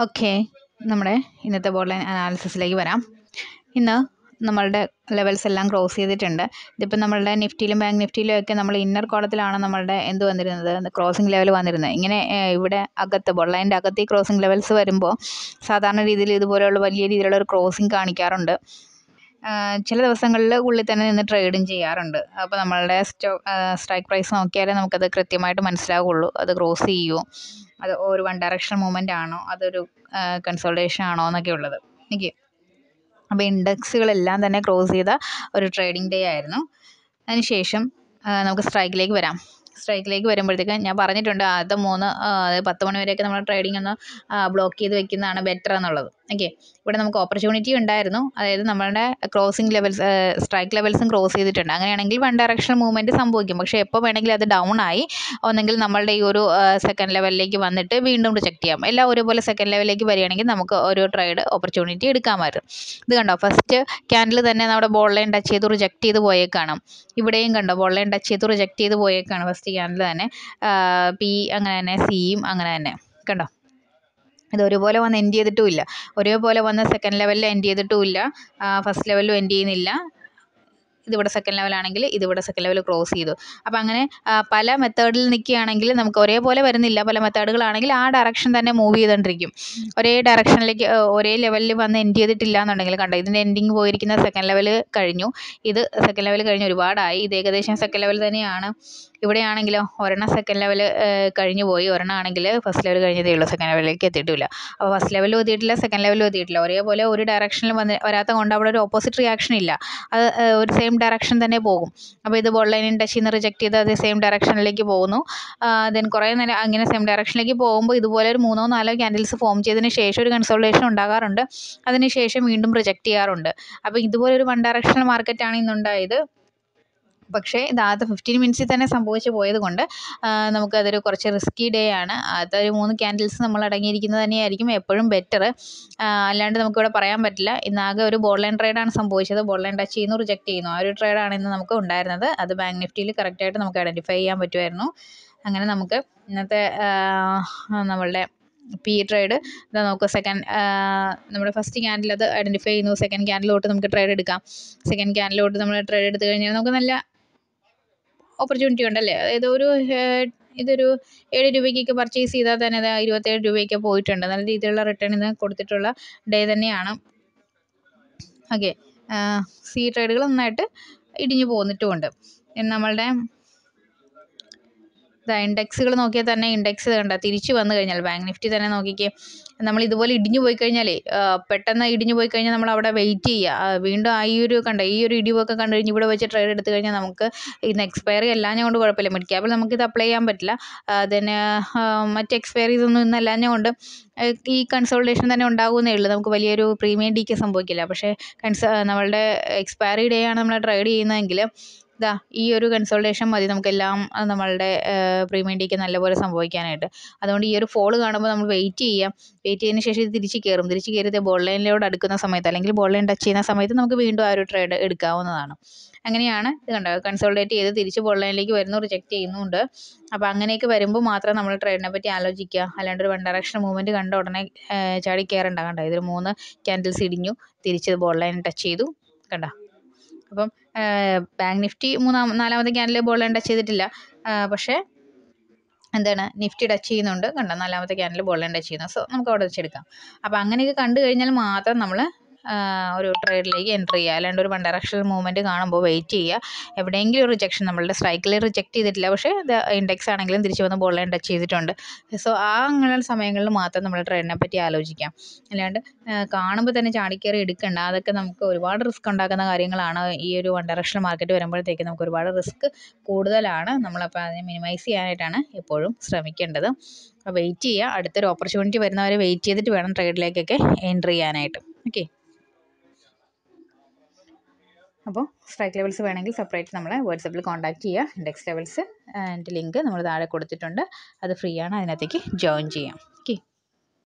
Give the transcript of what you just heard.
Okay, നമ്മുടെ ഇന്നത്തെ board line അനാലിസിസിലേക്ക് വരാം. ഇന്ന് നമ്മളുടെ ലെവൽസ് എല്ലാം ക്രോസ് ചെയ്തിട്ടുണ്ട്. ഇതിപ്പോൾ നമ്മളുടെ നിഫ്റ്റിയിലും ബാങ്ക് നിഫ്റ്റിയിലും ഒക്കെ നമ്മൾ ഇന്നർ കോളത്തിലാണ് നമ്മളുടെ എന്ത് വന്നിരുന്നത്, ക്രോസിംഗ് ലെവൽ വന്നിരുന്നത്. ഇങ്ങനെ ഇവിടെ അകത്ത് ബോർഡ് ലൈൻ്റെ അകത്ത് ഈ ക്രോസിംഗ് ലെവൽസ് വരുമ്പോൾ സാധാരണ രീതിയിൽ ഇതുപോലെയുള്ള വലിയ രീതിയിലുള്ള ഒരു ക്രോസിംഗ് കാണിക്കാറുണ്ട്. ചില ദിവസങ്ങളിൽ ഉള്ളിൽ തന്നെ നിന്ന് ട്രേഡിങ് ചെയ്യാറുണ്ട്. അപ്പോൾ നമ്മളുടെ സ്ട്രൈക്ക് പ്രൈസ് നോക്കിയാലേ നമുക്കത് കൃത്യമായിട്ട് മനസ്സിലാവുള്ളൂ. അത് ക്രോസ് ചെയ്യുമോ, അത് ഒരു വൺ ഡയറക്ഷൻ മൂവ്മെൻ്റ് ആണോ, അതൊരു കൺസോൾട്ടേഷൻ ആണോ എന്നൊക്കെ ഉള്ളത്. ഓക്കെ, അപ്പോൾ ഇൻഡെക്സുകളെല്ലാം തന്നെ ക്രോസ് ചെയ്ത ഒരു ട്രേഡിംഗ് ഡേ ആയിരുന്നു. അതിനുശേഷം നമുക്ക് സ്ട്രൈക്കിലേക്ക് വരാം. സ്ട്രൈക്കിലേക്ക് വരുമ്പോഴത്തേക്ക് ഞാൻ പറഞ്ഞിട്ടുണ്ട്, ആദ്യത്തെ 10 മണി വരെയൊക്കെ നമ്മൾ ട്രേഡിംഗ് ഒന്ന് ബ്ലോക്ക് ചെയ്ത് വെക്കുന്നതാണ് ബെറ്റർ എന്നുള്ളത്. ഓക്കെ, ഇവിടെ നമുക്ക് ഓപ്പർച്യൂണിറ്റി ഉണ്ടായിരുന്നു. അതായത് നമ്മളുടെ ക്രോസിംഗ് ലെവൽസ്, സ്ട്രൈക്ക് ലെവൽസും ക്രോസ് ചെയ്തിട്ടുണ്ട്. അങ്ങനെയാണെങ്കിൽ വൺ ഡയറക്ഷണൽ മൂവ്മെൻറ്റ് സംഭവിക്കും. പക്ഷേ എപ്പോൾ വേണമെങ്കിലും അത് ഡൗൺ ആയി ഒന്നെങ്കിൽ നമ്മളുടെ ഈ ഒരു സെക്കൻഡ് ലെവലിലേക്ക് വന്നിട്ട് വീണ്ടും റിജക്റ്റ് ചെയ്യാം. എല്ലാം ഒരുപോലെ സെക്കൻഡ് ലെവലിലേക്ക് വരികയാണെങ്കിൽ നമുക്ക് ഒരു ട്രേഡ് ഓപ്പർച്യൂണിറ്റി എടുക്കാമായിരുന്നു. ഇത് കണ്ടോ, ഫസ്റ്റ് ക്യാൻഡിൽ തന്നെ നമ്മുടെ ബോൾ ലൈൻ ടച്ച് ചെയ്ത് റിജക്റ്റ് ചെയ്ത് പോയേക്കാണ്. ഇവിടെയും കണ്ടോ, ബോൾ ലൈൻ ടച്ച് ചെയ്ത് റിജക്റ്റ് ചെയ്ത് പോയേക്കാണ് ഫസ്റ്റ് ക്യാൻഡിൽ തന്നെ. പി അങ്ങനെ തന്നെ, സിയും അങ്ങനെ തന്നെ കണ്ടോ. ഇത് ഒരുപോലെ വന്ന് എൻഡ് ചെയ്തിട്ടുമില്ല, ഒരേപോലെ വന്ന് സെക്കൻഡ് ലെവലിൽ എൻഡ് ചെയ്തിട്ടുമില്ല, ഫസ്റ്റ് ലെവലിലും എൻഡ് ചെയ്യുന്നില്ല. ഇതിവിടെ സെക്കൻഡ് ലെവലാണെങ്കിൽ ഇതിവിടെ സെക്കൻഡ് ലെവൽ ക്രോസ് ചെയ്തു. അപ്പോൾ അങ്ങനെ പല മെത്തേഡിൽ നിൽക്കുകയാണെങ്കിൽ നമുക്ക് ഒരേപോലെ വരുന്നില്ല. പല മെത്തേഡുകളാണെങ്കിൽ ആ ഡയറക്ഷൻ തന്നെ മൂവ് ചെയ്തുകൊണ്ടിരിക്കും. ഒരേ ഡയറക്ഷനിലേക്ക് ഒരേ ലെവലിൽ വന്ന് എൻഡ് ചെയ്തിട്ടില്ല എന്നുണ്ടെങ്കിൽ കണ്ടോ, ഇതിൻ്റെ എൻഡിങ് പോയിരിക്കുന്ന സെക്കൻഡ് ലെവൽ കഴിഞ്ഞു. ഇത് സെക്കൻഡ് ലെവൽ കഴിഞ്ഞ് ഒരുപാടായി. ഇത് ഏകദേശം സെക്കൻഡ് ലെവൽ തന്നെയാണ്. ഇവിടെയാണെങ്കിലോ ഒരെണ്ണം സെക്കൻഡ് ലെവൽ കഴിഞ്ഞു പോയി, ഒരെണ്ണം ആണെങ്കിൽ ഫസ്റ്റ് ലെവൽ കഴിഞ്ഞതേ ഉള്ളൂ, സെക്കൻഡ് ലെവലിലേക്ക് എത്തിയിട്ടില്ല. അപ്പോൾ ഫസ്റ്റ് ലെവലിലും എത്തിയിട്ടില്ല, സെക്കൻഡ് ലെവലിലും എത്തിയിട്ടില്ല. ഒരേപോലെ ഒരു ഡയറക്ഷനിൽ വരാത്ത കൊണ്ട് അവിടെ ഒരു ഓപ്പോസിറ്റ് റിയാക്ഷൻ ഇല്ല. അത് ഒരു സെയിം ഡയറക്ഷൻ തന്നെ പോകും. അപ്പോൾ ഇത് ബോൾ ലൈനിൽ ടച്ച് ചെയ്യുന്ന റിജക്റ്റ് ചെയ്ത് അത് സെയിം ഡയറക്ഷനിലേക്ക് പോകുന്നു. ദെൻ കുറേ നേരം അങ്ങനെ സെയിം ഡയറക്ഷനിലേക്ക് പോകുമ്പോൾ ഇതുപോലെ ഒരു 3-4 ക്യാൻഡിൽസ് ഫോം ചെയ്തതിന് ശേഷം ഒരു കൺസോൾട്ടേഷൻ ഉണ്ടാകാറുണ്ട്. അതിന് ശേഷം വീണ്ടും റിജക്റ്റ് ചെയ്യാറുണ്ട്. അപ്പോൾ ഇതുപോലെ ഒരു വൺ ഡയറക്ഷണൽ മാർക്കറ്റാണ് ഇന്നുണ്ടായത്. പക്ഷേ ഇത് ആദ്യത്തെ 15 മിനിറ്റ്സിൽ തന്നെ സംഭവിച്ചു പോയത് കൊണ്ട് നമുക്കതൊരു കുറച്ച് റിസ്കി ഡേ ആണ്. ആദ്യത്തെ ഒരു 3 ക്യാൻഡിൽസ് നമ്മൾ അടങ്ങിയിരിക്കുന്നത് തന്നെയായിരിക്കും എപ്പോഴും ബെറ്റർ. അല്ലാണ്ട് നമുക്കിവിടെ പറയാൻ പറ്റില്ല. ഇന്നാകെ ഒരു ബോൾ ലൈൻ ട്രേഡാണ് സംഭവിച്ചത്. ബോൾ ലൈൻ ടച്ച് ചെയ്യുന്നു, റിജക്റ്റ് ചെയ്യുന്നു, ആ ഒരു ട്രേഡാണ് ഇന്ന് നമുക്ക് ഉണ്ടായിരുന്നത്. അത് ബാങ്ക് നിഫ്റ്റിയിൽ കറക്റ്റായിട്ട് നമുക്ക് ഐഡൻറ്റിഫൈ ചെയ്യാൻ പറ്റുമായിരുന്നു. അങ്ങനെ നമുക്ക് ഇന്നത്തെ നമ്മളുടെ പി ട്രേഡ് ഇതാ നമുക്ക് നമ്മുടെ ഫസ്റ്റ് ക്യാൻഡിൽ അത് ഐഡൻറ്റിഫൈ ചെയ്യുന്നു. സെക്കൻഡ് ക്യാൻഡിലോട്ട് നമുക്ക് ട്രേഡ് എടുക്കാം. സെക്കൻഡ് ക്യാൻഡിലോട്ട് നമ്മൾ ട്രേഡ് എടുത്തു കഴിഞ്ഞാൽ നമുക്ക് നല്ല ഓപ്പർച്യൂണിറ്റി ഉണ്ടല്ലേ. അതായത് ഇതൊരു 7 രൂപയ്ക്കൊക്കെ പർച്ചേസ് ചെയ്താൽ തന്നെ അത് 27 രൂപയൊക്കെ പോയിട്ടുണ്ട്. നല്ല രീതിയിലുള്ള റിട്ടേൺ ഇന്ന് കൊടുത്തിട്ടുള്ള ഡേ തന്നെയാണ്. ഓക്കെ, സി ട്രേഡുകൾ നന്നായിട്ട് ഇടിഞ്ഞു പോന്നിട്ടുമുണ്ട്. നമ്മളുടെ ഇൻഡെക്സുകൾ നോക്കിയാൽ തന്നെ ഇൻഡെക്സ് കണ്ട തിരിച്ചു വന്നു കഴിഞ്ഞാൽ ബാങ്ക് നിഫ്റ്റി തന്നെ നോക്കിക്കേ, നമ്മൾ ഇതുപോലെ ഇടിഞ്ഞു പോയി കഴിഞ്ഞാലേ പെട്ടെന്ന് ഇടിഞ്ഞു പോയി കഴിഞ്ഞാൽ നമ്മൾ അവിടെ വെയിറ്റ് ചെയ്യുക. വീണ്ടും ഈ ഒരു ഇടിവൊക്കെ കണ്ടു കഴിഞ്ഞ് ഇവിടെ വെച്ച് ട്രേഡ് എടുത്തു കഴിഞ്ഞാൽ നമുക്ക് ഇന്ന് എക്സ്പയറി എല്ലാം കൊണ്ട് കുഴപ്പമില്ല. മിഡ് ക്യാപ്പിൽ നമുക്കിത് അപ്ലൈ ചെയ്യാൻ പറ്റില്ല. അതിന് മറ്റ് എക്സ്പയറീസ് ഒന്നും ഇന്നല്ലാഞ്ഞ കൊണ്ട് ഈ കൺസോൾട്ടേഷൻ തന്നെ ഉണ്ടാകുന്നേ ഉള്ളൂ. നമുക്ക് വലിയൊരു പ്രീമിയം ഡിക്ക് സംഭവിക്കില്ല. പക്ഷേ നമ്മളുടെ എക്സ്പയറി ഡേ ആണ് നമ്മൾ ട്രേഡ് ചെയ്യുന്നതെങ്കിൽ ഈ ഒരു കൺസോൾട്ടേഷൻ മതി നമുക്കെല്ലാം നമ്മളുടെ പ്രീമിയം ഡിക്ക് നല്ലപോലെ സംഭവിക്കാനായിട്ട്. അതുകൊണ്ട് ഈ ഒരു ഫോള് കാണുമ്പോൾ നമ്മൾ വെയിറ്റ് ചെയ്തതിന് ശേഷം ഇത് തിരിച്ച് കയറിയത് ബോൾ ലൈനിലോട് അടുക്കുന്ന സമയത്ത് അല്ലെങ്കിൽ ബോൾ ലൈൻ ടച്ച് ചെയ്യുന്ന സമയത്ത് നമുക്ക് വീണ്ടും ആ ഒരു ട്രേഡ് എടുക്കാവുന്നതാണ്. അങ്ങനെയാണ് ഇത് കണ്ടോ, കൺസോൾട്ടേറ്റ് ചെയ്ത് തിരിച്ച് ബോൾ ലൈനിലേക്ക് വരുന്നു, റിജക്റ്റ് ചെയ്യുന്നുണ്ട്. അപ്പോൾ അങ്ങനെയൊക്കെ വരുമ്പോൾ മാത്രം നമ്മൾ ട്രേഡിനെ പറ്റി ആലോചിക്കുക. അല്ലാണ്ട് ഒരു വൺ ഡയറക്ഷൻ മൂവ്മെൻറ്റ് കണ്ട ഉടനെ ചാടി കയറണ്ട. കണ്ടോ, ഇതിൽ 3 ക്യാൻഡിൽസ് ഇടിഞ്ഞു, തിരിച്ച് ബോൾ ലൈൻ ടച്ച് ചെയ്തു കണ്ടോ. അപ്പം ബാങ്ക് നിഫ്റ്റി 4-ാമത്തെ ക്യാൻഡിൽ ബോൾ ലൈൻ ടച്ച് ചെയ്തിട്ടില്ല. പക്ഷേ എന്താണ്, നിഫ്റ്റി ടച്ച് ചെയ്യുന്നുണ്ട് കണ്ടോ, 4-ാമത്തെ ക്യാൻഡിൽ ബോൾ ലൈൻ ടച്ച് ചെയ്യുന്നു. സോ നമുക്ക് അവിടെ വെച്ചെടുക്കാം. അപ്പോൾ അങ്ങനെയൊക്കെ കണ്ടു കഴിഞ്ഞാൽ മാത്രം നമ്മൾ ഒരു ട്രേഡിലേക്ക് എൻ്റർ ചെയ്യുക. അല്ലാണ്ട് ഒരു വൺ ഡയറക്ഷണൽ മൂവ്മെൻറ്റ് കാണുമ്പോൾ വെയിറ്റ് ചെയ്യുക. എവിടെയെങ്കിലും ഒരു റിജക്ഷൻ, നമ്മളുടെ സ്ട്രൈക്കിൽ റിജക്റ്റ് ചെയ്തിട്ടില്ല, പക്ഷേ ഇത് ഇൻഡെക്സ് ആണെങ്കിലും തിരിച്ച് വന്ന് ബോൾ ലൈൻ ടച്ച് ചെയ്തിട്ടുണ്ട്. സോ അങ്ങനെ സമയങ്ങളിൽ മാത്രം നമ്മൾ ട്രേഡിനെ പറ്റി ആലോചിക്കാം. അല്ലാണ്ട് കാണുമ്പോൾ തന്നെ ചാടിക്കയറി എടുക്കണ്ട. അതൊക്കെ നമുക്ക് ഒരുപാട് റിസ്ക് ഉണ്ടാക്കുന്ന കാര്യങ്ങളാണ്. ഈ ഒരു വൺ ഡയറക്ഷണൽ മാർക്കറ്റ് വരുമ്പോഴത്തേക്ക് നമുക്ക് ഒരുപാട് റിസ്ക് കൂടുതലാണ്. നമ്മളപ്പോൾ അതിനെ മിനിമൈസ് ചെയ്യാനായിട്ടാണ് എപ്പോഴും ശ്രമിക്കേണ്ടത്. അപ്പോൾ വെയിറ്റ് ചെയ്യുക. അടുത്തൊരു ഓപ്പർച്യൂണിറ്റി വരുന്നവരെ വെയിറ്റ് ചെയ്തിട്ട് വേണം ട്രേഡിലേക്കൊക്കെ എൻ്റർ ചെയ്യാനായിട്ട്. ഓക്കെ, അപ്പോൾ സ്ട്രൈക്ക് ലെവൽസ് വേണമെങ്കിൽ സെപ്പറേറ്റ് നമ്മളെ വാട്സപ്പിൽ കോൺടാക്റ്റ് ചെയ്യുക. ഇൻഡെക്സ് ലെവൽസ് ലിങ്ക് നമ്മൾ താഴെ കൊടുത്തിട്ടുണ്ട്. അത് ഫ്രീ ആണ്, അതിനകത്തേക്ക് ജോയിൻ ചെയ്യാം. ഓക്കെ.